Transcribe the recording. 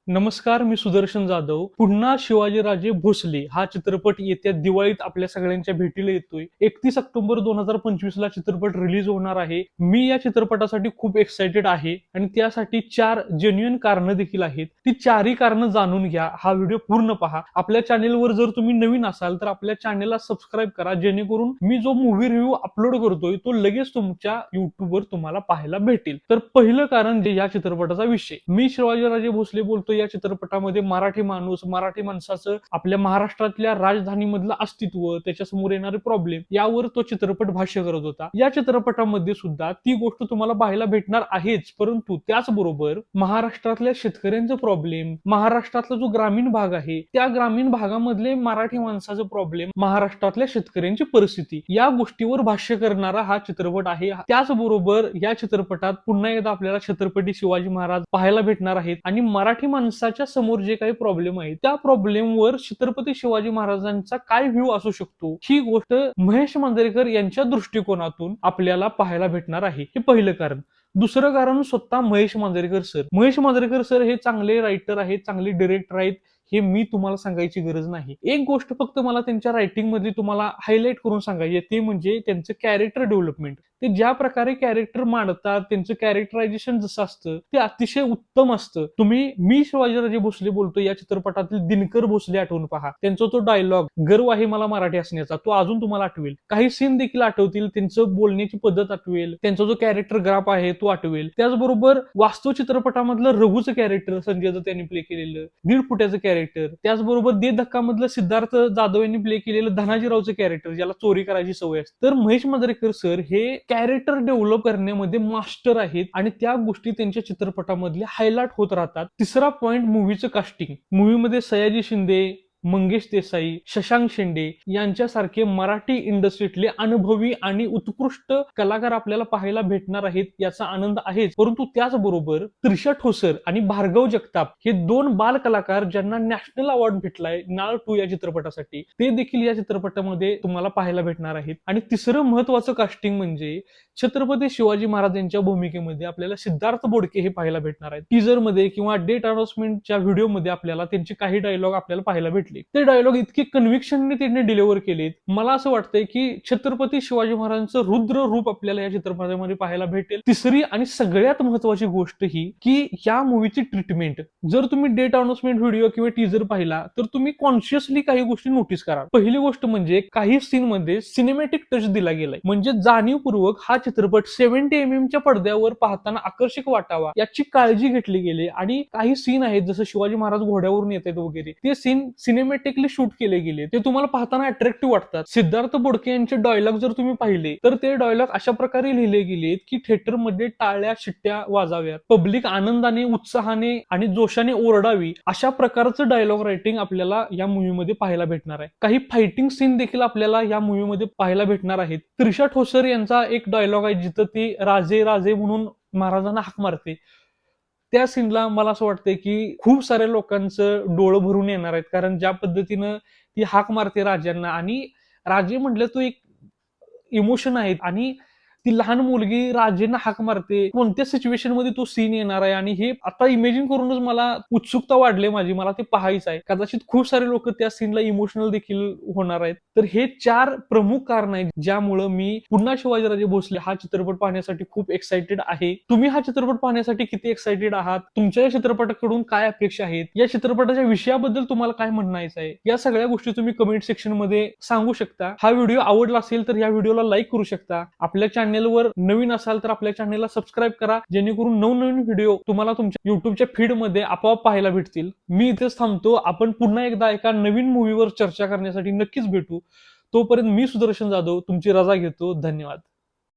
नमस्कार, मी सुदर्शन जाधव. पुन्हा शिवाजीराजे भोसले हा चित्रपट येत्या दिवाळीत आपल्या सगळ्यांच्या भेटीला येतोय. 31 ऑक्टोबर 2025 ला चित्रपट रिलीज होणार आहे. मी या चित्रपटासाठी खूप एक्साइटेड आहे आणि त्यासाठी 4 जेन्युइन कारणं देखील आहेत. ती चारही कारणं जाणून घ्या. हा व्हिडिओ पूर्ण पहा. आपल्या चॅनेलवर जर तुम्ही नवीन असाल तर आपल्या चॅनेलला सबस्क्राईब करा, जेणेकरून मी जो मूव्ही रिव्ह्यू अपलोड करतोय तो लगेच तुमच्या युट्यूबवर तुम्हाला पाहायला भेटेल. तर पहिलं कारण जे या चित्रपटाचा विषय. मी शिवाजीराजे भोसले बोलतो. या चित्रपटामध्ये मराठी माणूस, मराठी माणसाचं आपल्या महाराष्ट्रातल्या राजधानीमधलं अस्तित्व, त्याच्यासमोर येणारे प्रॉब्लेम यावर तो चित्रपट भाष्य करत होता. या चित्रपटामध्ये सुद्धा ती गोष्ट तुम्हाला पाहायला भेटणार आहेच, परंतु त्याचबरोबर महाराष्ट्रातल्या शेतकऱ्यांचं प्रॉब्लेम, महाराष्ट्रातला जो ग्रामीण भाग आहे त्या ग्रामीण भागामधले मराठी माणसाचं प्रॉब्लेम, महाराष्ट्रातल्या शेतकऱ्यांची परिस्थिती या गोष्टीवर भाष्य करणारा हा चित्रपट आहे. त्याचबरोबर या चित्रपटात पुन्हा एकदा आपल्याला छत्रपती शिवाजी महाराज पाहायला भेटणार आहेत आणि मराठी माणसाच्या समोर जे काही प्रॉब्लेम आहे त्या प्रॉब्लेमवर छत्रपती शिवाजी महाराजांचा काय व्ह्यू असू शकतो ही गोष्ट महेश मांजरेकर यांच्या दृष्टिकोनातून आपल्याला पाहायला भेटणार आहे. हे पहिलं कारण. दुसरं कारण स्वतः महेश मांजरेकर सर. महेश मांजरेकर सर हे चांगले रायटर आहेत, चांगले डिरेक्टर आहेत, हे मी तुम्हाला सांगायची गरज नाही. एक गोष्ट फक्त मला त्यांच्या रायटिंग मध्ये तुम्हाला हायलाइट करून सांगायची ते म्हणजे त्यांचं कॅरेक्टर डेव्हलपमेंट. ते ज्या प्रकारे कॅरेक्टर मांडतात, त्यांचं कॅरेक्टरायझेशन जसं असतं ते अतिशय उत्तम असतं. मी शिवाजीराजे भोसले बोलतो या चित्रपटातील दिनकर भोसले आठवून पहा. त्यांचा तो डायलॉग गर्व आहे मला मराठी असण्याचा, तो अजून तुम्हाला आठवेल. काही सीन देखील आठवतील, त्यांचं बोलण्याची पद्धत आठवेल, त्यांचा जो कॅरेक्टर ग्राफ आहे तो आठवेल. त्याचबरोबर वास्तव चित्रपटामधलं रघुचं कॅरेक्टर संजय दत्त यांनी प्ले केलेलं, 1.5 फुटाचं कॅरेक्टर, त्याचबरोबर दे धक्का मधलं सिद्धार्थ जाधव यांनी प्ले केलेलं धनाजीरावचं कॅरेक्टर ज्याला चोरी करायची सवय असते. तर महेश मांजरेकर सर हे कॅरेक्टर डेव्हलप करण्यामध्ये मास्टर आहेत आणि त्या गोष्टी त्यांच्या चित्रपटामधल्या हायलाइट होत राहतात. तिसरा पॉइंट मूवीचं कास्टिंग. मूवीमध्ये सयाजी शिंदे, मंगेश देसाई, शशांक शेंडे यांच्यासारखे मराठी इंडस्ट्रीतले अनुभवी आणि उत्कृष्ट कलाकार आपल्याला पाहायला भेटणार आहेत याचा आनंद आहेच, परंतु त्याचबरोबर त्रिशा ठोसर आणि भार्गव जगताप हे 2 बाल कलाकार ज्यांना नॅशनल अवॉर्ड भेटलाय नाळ 2 या चित्रपटासाठी, ते देखील या चित्रपटामध्ये तुम्हाला पाहायला भेटणार आहेत. आणि तिसरं महत्वाचं कास्टिंग म्हणजे छत्रपती शिवाजी महाराज यांच्या भूमिकेमध्ये आपल्याला सिद्धार्थ बोडके हे पाहायला भेटणार आहेत. टीजर मध्ये किंवा डेट अनाउन्समेंटच्या व्हिडिओमध्ये आपल्याला त्यांचे काही डायलॉग आपल्याला पाहायला भेटले. ते डायलॉग इतके कन्व्हिक्शनने त्यांनी डिलिव्हर केलेत. मला असं वाटतंय की छत्रपती शिवाजी महाराजांचं रुद्र रूप आपल्याला या चित्रपटामध्ये पाहायला भेटेल. तिसरी आणि सगळ्यात महत्वाची गोष्ट ही की या मूवीची ट्रीटमेंट. जर तुम्ही डेट अनाउन्समेंट व्हिडिओ किंवा टीजर पाहिला तर तुम्ही कॉन्शियसली काही गोष्टी नोटीस करा. पहिली गोष्ट म्हणजे काही सीन मध्ये सिनेमॅटिक टच दिला गेलाय, म्हणजे जाणीवपूर्वक हा चित्रपट 70 mm च्या पडद्यावर पाहताना आकर्षक वाटावा याची काळजी घेतली गेली. आणि काही सीन आहेत जसं शिवाजी महाराज घोड्यावरून येत आहेत वगैरे, ते सीन सिनेमॅटिकली शूट केले गेले, ते तुम्हाला पाहताना अट्रॅक्टिव्ह वाटतात. सिद्धार्थ बोडके यांचे डायलॉग जर तुम्ही पाहिले तर ते डायलॉग अशा प्रकारे लिहिले गेलेत की थिएटरमध्ये टाळ्या शिट्ट्या वाजाव्यात, पब्लिक आनंदाने, उत्साहाने आणि जोशाने ओरडावी, अशा प्रकारचं डायलॉग रायटिंग आपल्याला या मूवीमध्ये पाहायला भेटणार आहे. काही फायटिंग सीन देखील आपल्याला या मूवीमध्ये पाहायला भेटणार आहेत. त्रिशा ठोसर यांचा एक डायलॉग आहे जिथं ती राजे राजे म्हणून महाराजांना हाक मारते. त्या सीनला मला असं वाटतंय की खूप साऱ्या लोकांचं डोळं भरून येणार आहेत, कारण ज्या पद्धतीनं ती हाक मारते राजांना, आणि राजे म्हटलं तो एक इमोशन आहे, आणि ती लहान मुलगी राजेंना हाक मारते, कोणत्या सिच्युएशन मध्ये तो सीन येणार आहे आणि हे आता इमेजिन करूनच मला उत्सुकता वाढली माझी, मला ते पाहायचं आहे. कदाचित खूप सारे लोक त्या सीनला इमोशनल देखील होणार आहेत. तर हे 4 प्रमुख कारण आहेत ज्यामुळे मी पुन्हा शिवाजीराजे भोसले हा चित्रपट पाहण्यासाठी खूप एक्साइटेड आहे. तुम्ही हा चित्रपट पाहण्यासाठी किती एक्साइटेड आहात? तुमच्या या चित्रपटाकडून काय अपेक्षा आहेत? या चित्रपटाच्या विषयाबद्दल तुम्हाला काय म्हणायचं आहे? या सगळ्या गोष्टी तुम्ही कमेंट सेक्शन मध्ये सांगू शकता. हा व्हिडिओ आवडला असेल तर या व्हिडिओला लाईक करू शकता. आपल्या चॅनेलवर नवीन असाल तर आपल्या चॅनेलला सबस्क्राईब करा, जेणेकरून नवनवीन व्हिडिओ तुम्हाला तुमच्या युट्यूबच्या फीड मध्ये आपोआप पाहायला भेटतील. मी इथेच थांबतो. आपण पुन्हा एकदा एका नवीन मूवीवर चर्चा करण्यासाठी नक्कीच भेटू. तोपर्यंत मी सुदर्शन जाधव तुमची रजा घेतो. धन्यवाद.